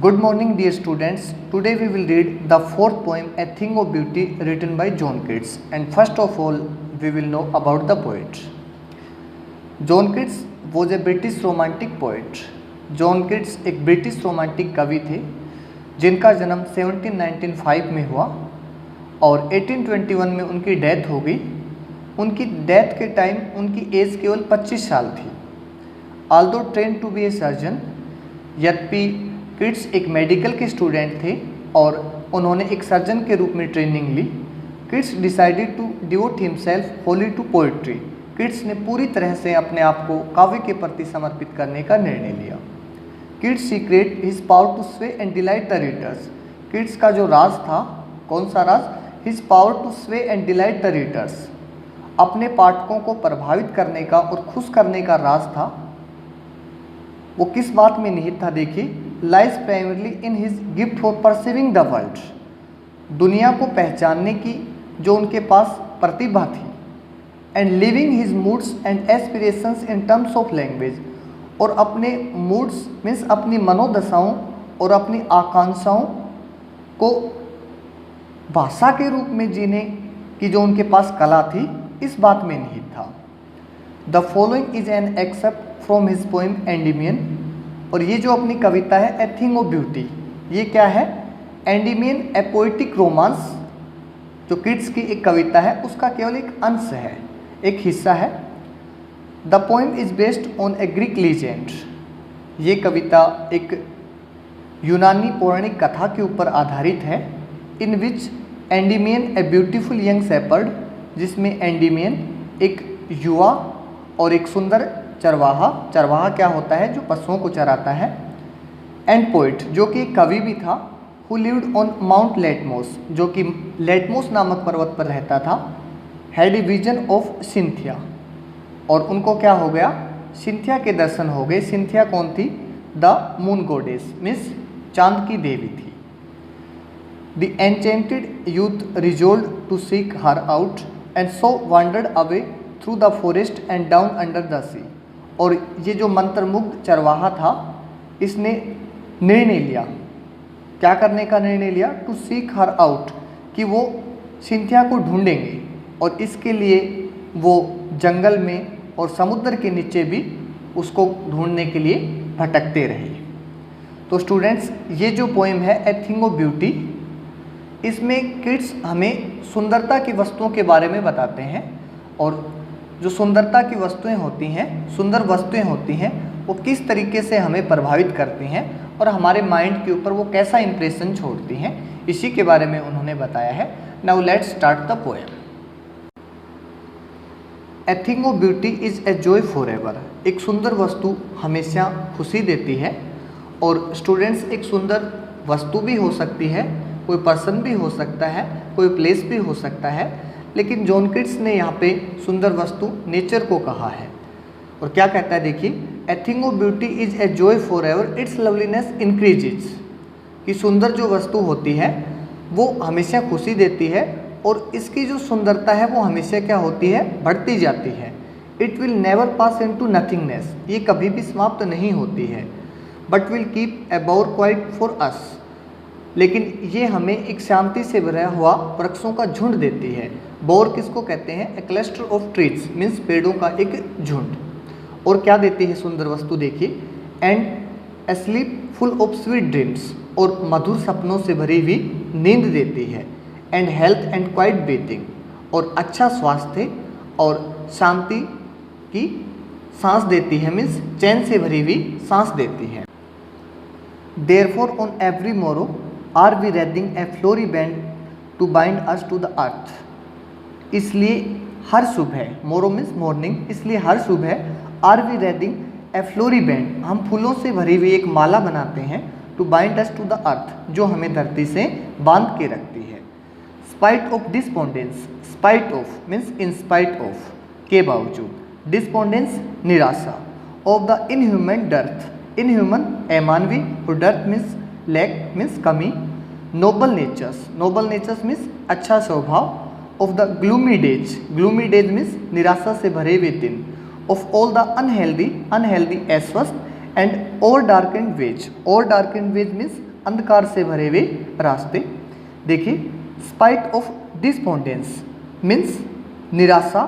Good morning, dear students. Today we will read the fourth poem, A Thing of Beauty, written by John Keats. And first of all, we will know about the poet. John Keats was a British romantic poet. John Keats एक British romantic कवि थे जिनका जन्म 1795 में हुआ और 1821 में उनकी डेथ हो गई। उनकी डेथ के टाइम उनकी एज केवल 25 साल थी। Although train to be a surgeon, यद्यपि किट्स एक मेडिकल के स्टूडेंट थे और उन्होंने एक सर्जन के रूप में ट्रेनिंग ली। Keats decided to devote himself wholly to poetry. Keats ने पूरी तरह से अपने आप को काव्य के प्रति समर्पित करने का निर्णय लिया। Keats secret his power to sway and delight the readers. Keats का जो राज था, कौन सा राज? His power to sway and delight the readers. अपने पाठकों को प्रभावित करने का और खुश करने का राज था। वो किस बात में निहित था? देखिए, lies primarily in his gift for perceiving the world. दुनिया को पहचानने की जो उनके पास प्रतिभा थी। And living his moods and aspirations in terms of language, और अपने मूड्स मीन्स अपनी मनोदशाओं और अपनी आकांक्षाओं को भाषा के रूप में जीने की जो उनके पास कला थी, इस बात में निहित था। The following is an excerpt from his poem Endymion. और ये जो अपनी कविता है ए थिंग ऑफ ब्यूटी, ये क्या है? एंडीमियन ए पोएटिक रोमांस, जो किट्स की एक कविता है उसका केवल एक अंश है, एक हिस्सा है। The poem is based on A Greek legend. ये कविता एक यूनानी पौराणिक कथा के ऊपर आधारित है। In which Endymion a beautiful young shepherd, जिसमें एंडीमियन एक युवा और एक सुंदर चरवाहा, चरवाहा क्या होता है? जो पशुओं को चराता है। एंड पोइट, जो कि एक कवि भी था, हु लिव्ड ऑन माउंट लेटमोस, जो कि लेटमोस नामक पर्वत पर रहता था, had a vision of Cynthia. और उनको क्या हो गया? सिंथिया के दर्शन हो गए। सिंथिया कौन थी? द मून गॉडेस, मीन्स चांद की देवी थी। The enchanted youth resolve to seek her out and so wandered away through the forest and down under the sea. और ये जो मंत्रमुग्ध चरवाहा था, इसने निर्णय लिया, क्या करने का निर्णय लिया? टू सीक हर आउट, कि वो सिंथिया को ढूंढेंगे और इसके लिए वो जंगल में और समुद्र के नीचे भी उसको ढूंढने के लिए भटकते रहे। तो स्टूडेंट्स, ये जो पोएम है ए थिंग ऑफ ब्यूटी, इसमें किट्स हमें सुंदरता की वस्तुओं के बारे में बताते हैं। और जो सुंदरता की वस्तुएं होती हैं, सुंदर वस्तुएं होती हैं, वो किस तरीके से हमें प्रभावित करती हैं और हमारे माइंड के ऊपर वो कैसा इंप्रेशन छोड़ती हैं, इसी के बारे में उन्होंने बताया है। Now let's start the poem. A thing of beauty is a joy for ever. एक सुंदर वस्तु हमेशा खुशी देती है। और स्टूडेंट्स, एक सुंदर वस्तु भी हो सकती है, कोई पर्सन भी हो सकता है, कोई प्लेस भी हो सकता है, लेकिन जॉन किट्स ने यहाँ पे सुंदर वस्तु नेचर को कहा है। और क्या कहता है? देखिए, a thing of beauty is a joy for ever, it's loveliness increases. कि सुंदर जो वस्तु होती है वो हमेशा खुशी देती है और इसकी जो सुंदरता है वो हमेशा क्या होती है? बढ़ती जाती है। It will never pass into nothingness, ये कभी भी समाप्त नहीं होती है। But will keep a bower quiet for us, लेकिन ये हमें एक शांति से भरा हुआ वृक्षों का झुंड देती है। बोर किसको कहते हैं? ए क्लस्टर ऑफ ट्रीज, मीन्स पेड़ों का एक झुंड। और क्या देती है सुंदर वस्तु? देखिए, and A sleep full of sweet dreams, और मधुर सपनों से भरी हुई नींद देती है। And health and quite breathing, और अच्छा स्वास्थ्य और शांति की सांस देती है, मीन्स चैन से भरी हुई सांस देती है। Therefore on every morrow are we wreathing a flowery band to bind us to the earth. इसलिए हर सुबह, मोरो मीन्स मॉर्निंग, इसलिए हर सुबह are we wreathing a flowery band, हम फूलों से भरी हुई एक माला बनाते हैं, to bind us to the earth, जो हमें धरती से बांध के रखती है। Spite of despondence, spite of means in spite of, के बावजूद, डिस्पोंडेंस निराशा, of the inhuman dearth, inhuman अमानवी, और डर्थ मीन्स लैक मीन्स कमी। Noble natures, noble natures means अच्छा स्वभाव। Of the gloomy days, gloomy days means निराशा से भरे हुए दिन। Of all the unhealthy, unhealthy अस्वस्थ, and over dark and ways, over dark and ways means अंधकार से भरे हुए रास्ते। देखिए, स्पाइट ऑफ डिस्पोंडेंस मीन्स निराशा,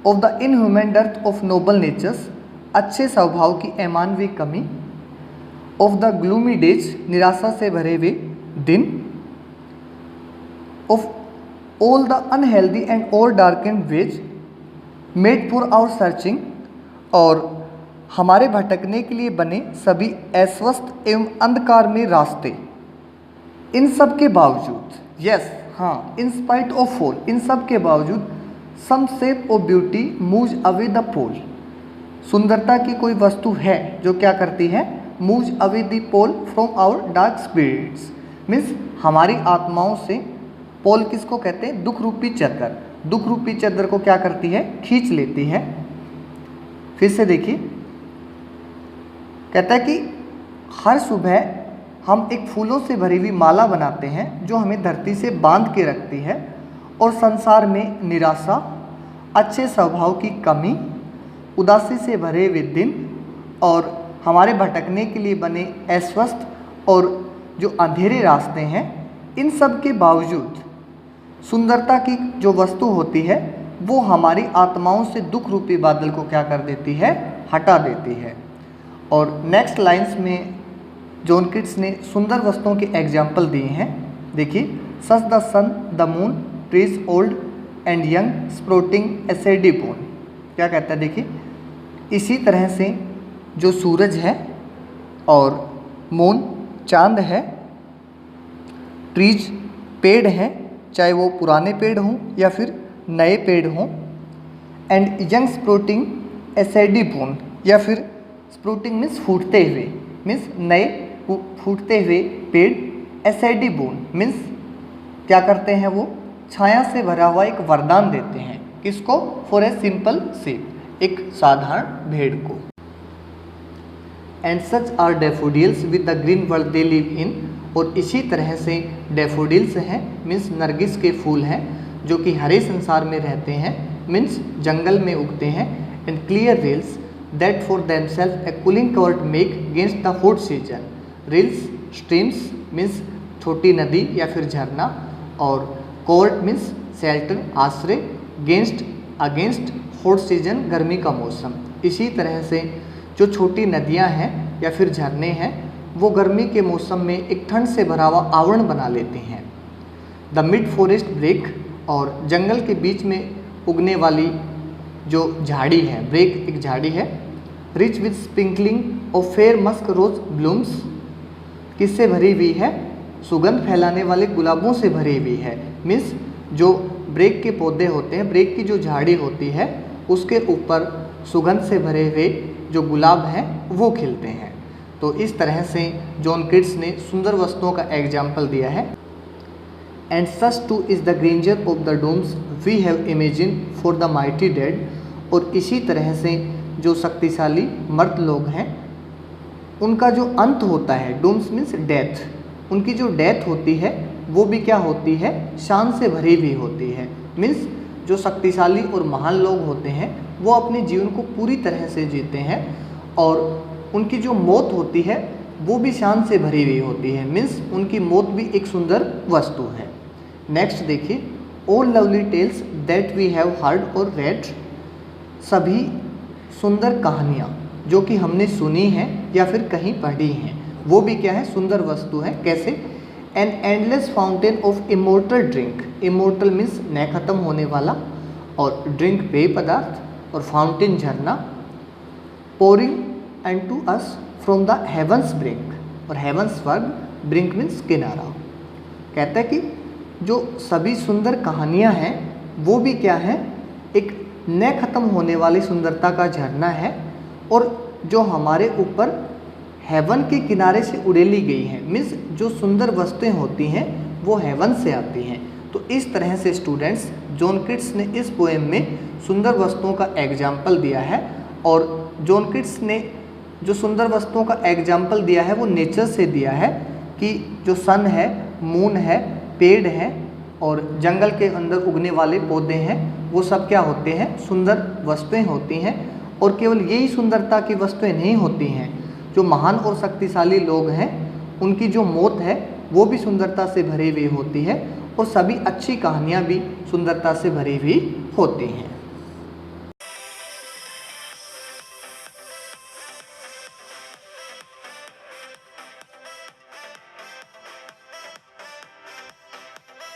of the inhuman dearth of noble natures अच्छे स्वभाव की अमानवीय कमी, ऑफ द ग्लूमी डेज निराशा से भरे हुए दिन, of all the unhealthy and और darkened ways made for our searching, और हमारे भटकने के लिए बने सभी अस्वस्थ एवं अंधकार में रास्ते। इन सब के बावजूद, यस हाँ, इन स्पाइट ऑफ ऑल, इन सब के बावजूद, some shape of beauty moves away the pall, सुंदरता की कोई वस्तु है जो क्या करती है, moves away the pall from our dark spirits, means हमारी आत्माओं से, पोल किसको कहते हैं, दुख रूपी चद्दर, दुख रूपी चद्दर को क्या करती है, खींच लेती है। फिर से देखिए, कहता है कि हर सुबह हम एक फूलों से भरी हुई माला बनाते हैं जो हमें धरती से बांध के रखती है, और संसार में निराशा, अच्छे स्वभाव की कमी, उदासी से भरे हुए दिन और हमारे भटकने के लिए बने अस्वस्थ और जो अंधेरे रास्ते हैं, इन सब के बावजूद सुंदरता की जो वस्तु होती है वो हमारी आत्माओं से दुख रूपी बादल को क्या कर देती है, हटा देती है। और नेक्स्ट लाइंस में जॉन किट्स ने सुंदर वस्तुओं के एग्जाम्पल दिए हैं। देखिए, such the sun the moon trees old and young sprouting a shady boon, क्या कहता है, देखिए इसी तरह से जो सूरज है और मून चांद है, ट्रीज पेड़ हैं, चाहे वो पुराने पेड़ हों या फिर नए पेड़ हों, and young sprouting a shady bone, या फिर स्प्रोटिंग मीन्स फूटते हुए, मीन्स नए फूटते हुए पेड़, एसेडी बोन मीन्स क्या करते हैं, वो छाया से भरा हुआ एक वरदान देते हैं, किसको, फॉर ए सिंपल शीप, एक साधारण भेड़ को। And such are daffodils with the green world they live in, और इसी तरह से डैफोडिल्स हैं, मीन्स नरगिस के फूल हैं जो कि हरे संसार में रहते हैं, मीन्स जंगल में उगते हैं। And clear rills that for themselves a cooling covert make against the hot season, rills streams means छोटी नदी या फिर झरना, और कोर्ट मीन्स शेल्टर आश्रय, अगेंस्ट हॉट सीजन गर्मी का मौसम। इसी तरह से जो छोटी नदियां हैं या फिर झरने हैं वो गर्मी के मौसम में एक ठंड से भरा हुआ आवरण बना लेते हैं। द मिड फॉरेस्ट ब्रेक, और जंगल के बीच में उगने वाली जो झाड़ी है, ब्रेक एक झाड़ी है, rich with sprinkling of fair musk rose blooms, किससे भरी हुई है, सुगंध फैलाने वाले गुलाबों से भरी हुई है, मीन्स जो ब्रेक के पौधे होते हैं, ब्रेक की जो झाड़ी होती है उसके ऊपर सुगंध से भरे हुए जो गुलाब हैं वो खिलते हैं। तो इस तरह से जॉन किट्स ने सुंदर वस्तुओं का एग्जाम्पल दिया है। And such too is the grandeur of the dooms we have imagine for the mighty dead, और इसी तरह से जो शक्तिशाली मर्द लोग हैं उनका जो अंत होता है, डोम्स मीन्स डेथ, उनकी जो डेथ होती है वो भी क्या होती है, शान से भरी हुई होती है, मीन्स जो शक्तिशाली और महान लोग होते हैं वो अपने जीवन को पूरी तरह से जीते हैं, और उनकी जो मौत होती है वो भी शान से भरी हुई होती है, मीन्स उनकी मौत भी एक सुंदर वस्तु है। नेक्स्ट देखिए, all lovely tales that we have heard or read, सभी सुंदर कहानियाँ जो कि हमने सुनी हैं या फिर कहीं पढ़ी हैं वो भी क्या है, सुंदर वस्तु है। कैसे, an endless fountain of immortal drink, immortal means न खत्म होने वाला, और ड्रिंक पेय पदार्थ, और फाउंटेन झरना, pouring unto us from the heaven's brink, और हेवंस स्वर्ग, ब्रिंक मीन्स किनारा। कहता है कि जो सभी सुंदर कहानियाँ हैं वो भी क्या है, एक न खत्म होने वाली सुंदरता का झरना है, और जो हमारे ऊपर हेवन के किनारे से उड़ेली गई हैं, मीन्स जो सुंदर वस्तुएं होती हैं वो हेवन से आती हैं। तो इस तरह से स्टूडेंट्स जॉन किट्स ने इस पोएम में सुंदर वस्तुओं का एग्जाम्पल दिया है, और जॉन किट्स ने जो सुंदर वस्तुओं का एग्जाम्पल दिया है वो नेचर से दिया है, कि जो सन है, मून है, पेड़ है और जंगल के अंदर उगने वाले पौधे हैं वो सब क्या होते हैं, सुंदर वस्तुएं होती हैं। और केवल यही सुंदरता की वस्तुएं नहीं होती हैं, जो महान और शक्तिशाली लोग हैं उनकी जो मौत है वो भी सुंदरता से भरी हुई होती है और सभी अच्छी कहानियाँ भी सुंदरता से भरी हुई होती हैं।